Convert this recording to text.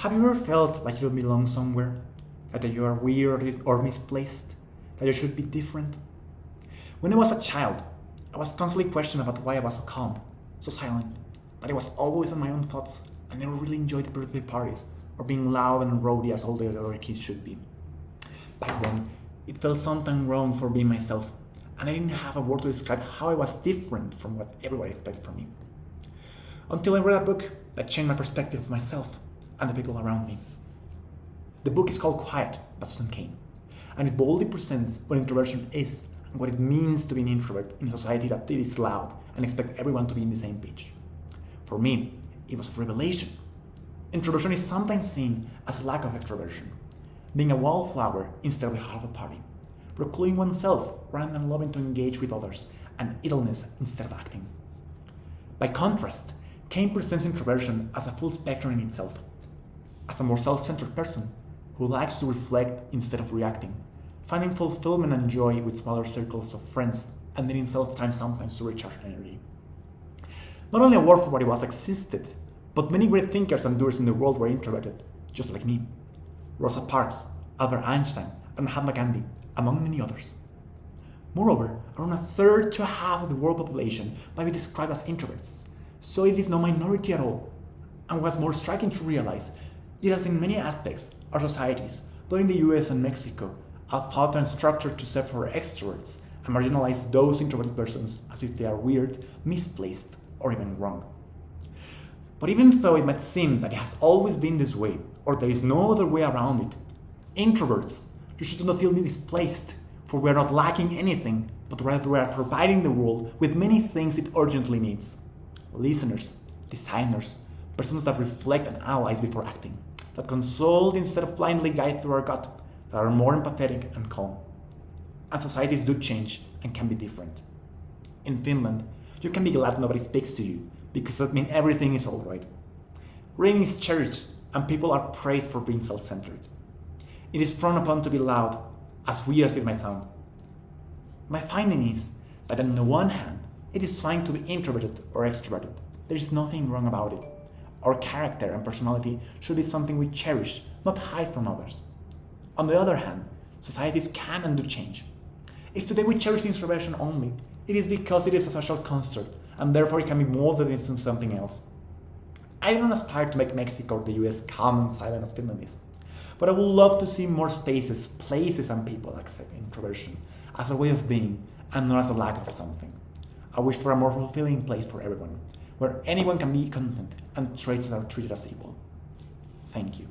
Have you ever felt like you don't belong somewhere? That you are weird or misplaced? That you should be different? When I was a child, I was constantly questioning about why I was so calm, so silent, that I was always on my own thoughts. I never really enjoyed birthday parties or being loud and rowdy as all the other kids should be. Back then, it felt something wrong for being myself, and I didn't have a word to describe how I was different from what everybody expected from me. Until I read a book that changed my perspective of myself and the people around me. The book is called Quiet by Susan Cain, and it boldly presents what introversion is and what it means to be an introvert in a society that is loud and expect everyone to be in the same pitch. For me, it was a revelation. Introversion is sometimes seen as a lack of extroversion, being a wallflower instead of the heart of the party, recluding oneself rather than loving to engage with others, and idleness instead of acting. By contrast, Cain presents introversion as a full spectrum in itself, as a more self-centered person who likes to reflect instead of reacting, finding fulfillment and joy with smaller circles of friends and needing self-time sometimes to recharge energy. Not only a word for what it was existed, but many great thinkers and doers in the world were introverted, just like me. Rosa Parks, Albert Einstein, and Mahatma Gandhi, among many others. Moreover, around a third to a half of the world population might be described as introverts, so it is no minority at all. And what's more striking to realize, it has in many aspects our societies, both in the US and Mexico, are thought and structured to serve for extroverts and marginalize those introverted persons as if they are weird, misplaced, or even wrong. But even though it might seem that it has always been this way, or there is no other way around it, introverts, you should not feel displaced, for we are not lacking anything, but rather we are providing the world with many things it urgently needs. Listeners, designers, persons that reflect and analyze before acting, that consult instead of blindly guide through our gut, that are more empathetic and calm. And societies do change and can be different. In Finland, you can be glad nobody speaks to you, because that means everything is alright. Reading is cherished, and people are praised for being self-centered. It is frowned upon to be loud, as weird as it might sound. My finding is that on the one hand, it is fine to be introverted or extroverted. There is nothing wrong about it. Our character and personality should be something we cherish, not hide from others. On the other hand, societies can and do change. If today we cherish introversion only, it is because it is a social construct, and therefore it can be molded into something else. I don't aspire to make Mexico or the US calm and silent as Finland is, but I would love to see more spaces, places, and people accept introversion as a way of being and not as a lack of something. I wish for a more fulfilling place for everyone, where anyone can be content and traits are treated as equal. Thank you.